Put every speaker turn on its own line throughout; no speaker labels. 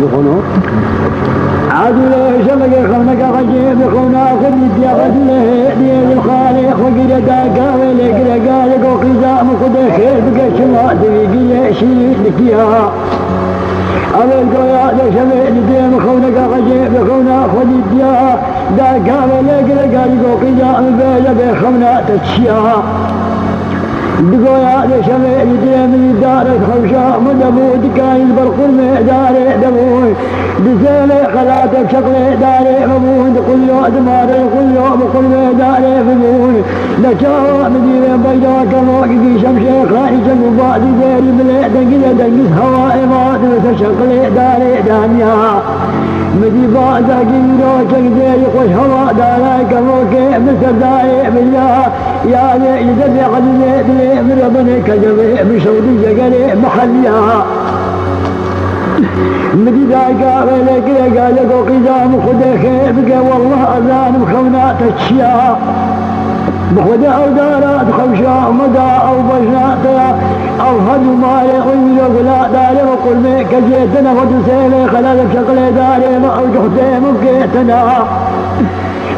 يخونوا عدله شبك خونك غجيب خونا خذ يا غدله دي الخالق وقيل داك ولك رقالك وقزام خذ خير بك شما تبقي شيء لك يا أول قويا شبك دي خونك غجيب خونا خذ يا داك ولك رقالك وقزام بك خونا تتشيا دقويا لشمع يديم لدارة خوشاء مدبود كاين برقل مهداري دموي بسيلي خلاتك شقلي داري مبود كل يوم دماري كل يوم كل مهداري فمون لشاوة مدينة بيضاء كموكي شمشي خاني شمو بعدي ديري بلي دنقل دنقل هواء مات وسشقلي داري دانيا مدي بعدك يروشك ديري خوش هواء داري كموكي مصر داري بالله يا لي يدبي قلبي من ربنا كجبه بشودي جقلي محليها مديداك ولك قالك وقدام خذ خير بك والله أذان بخونا تشيا بخذ أو دارات خوشا مدى أو بشناطة أو هدو مالي غير ولا داري وقل ميك جيتنا ودسيلي خلالك شقلي داري ما أو جحتي مبكيتنا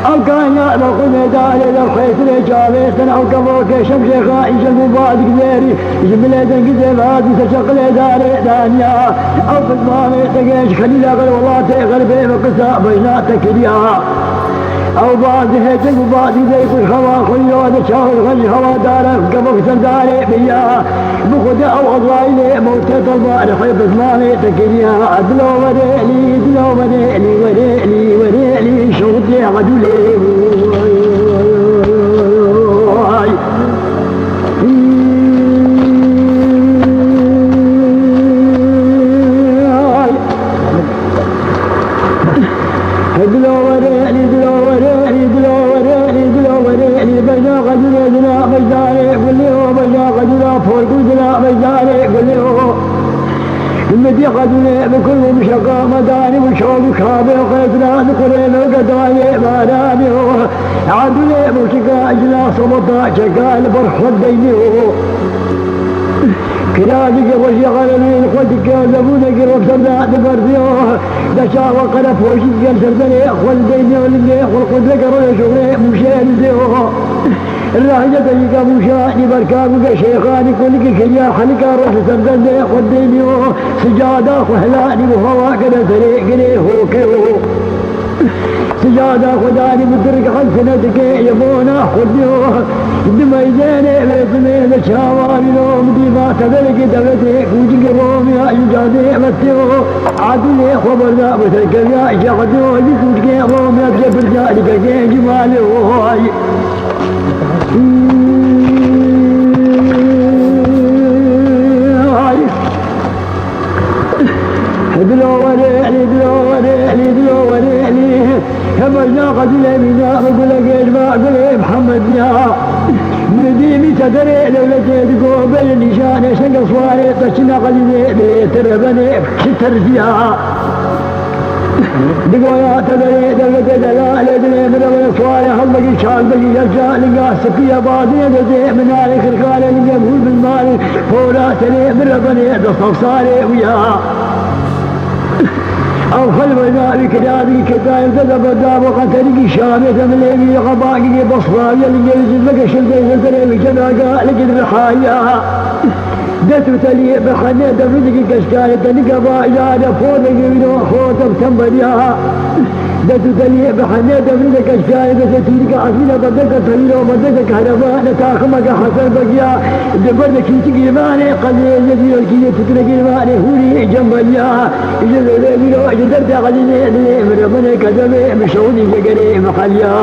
أو كان يأبق ميداني لو خيط لجابيتنا أو كبوك شمشي خائش المبادك ديري جملة قدم هذه تشقل داري دانيا أو فزمامي تقيش خليل أغل والله تغل بيه وقصة بيناتك ليها أو بعض هيتك وبعض ذيك الخوا خلو هذا شاور غني هوا دارك كبوك سنداري بيها بخد أو أضلايلي موتة البار حيب زمامي تكليها أدلو وريلي دلو وريلي وريلي وريلي شغلي عدولي دلو وريلي دلو وريلي دلو وريلي دلو وريلي بينا قدر دلا بيداري قولي هو بينا قدر فوق دلا بيداري قولي هو المدي قدر بكل مشقة مداني وشوق خابي وخيطنا نقرين وقداني ماراني هو عدلي مشقة أجلا صمتا شقال برحو الديني هو كراجك وشغلني الخدك زبونك ربطنا دبرتيوه دشا وقرف وشيك سردني اخوان ديني ولدي والقد لك رؤيا شغلي مشين ديوه الرحجة تجيك مشاني بركابك شيخاني كلك كجا حلقا روح سردني اخوان دينيوه سجادة وحلاني وهوا كده سريقني هو كيوه سجادة خداني بدرك حسنتك يبونا خديوه دمي جاني بيتمين الشاواني لوم ديما تذلك دولتي كوجك رومي يجادي متيوه عدلي خبر ذا بتركب يا شاقدوه لكوجك رومي أبجبر ذلك جمالي وهاي دلو وريحلي دلو وريحلي دلو وريحلي كمرنا قد اليمينا بقول لك اجمع قولي محمد يا نديمي تدري لولتي تقول بين نشاني شنق صواري تشنا قلبي تربني شتر فيها دقوا يا تدري دولتي دلالي دلي من اول صواري خلقي شال بقي يرجع لقى سقيا باضي دزي من عليك الخالي لقى مهول بالمالي فولا تلي من ربني بصفصاري وياها أو خلف ذلك كذابي كتايب كذب الداب وقتلك شامي تمليبي غباقي بصراوي اللي يجزلك شلدي زلزلي كذا قال لك الرحايا دتو تلي بخني دفدك كشكاية تلقى بايا فوضك منو خوتك تنبريها دتو تلي بخني دفدك كشكاية تلك عسينة بدك تليلو بدك كهرباء نتاخمك حسن بقيا دبردك يتقي ماني قليل يزيل الكي تترقي ماني هوري جنبليا يجزل منو يدرد قليل من ربنا كذبي مشوني جقري محليا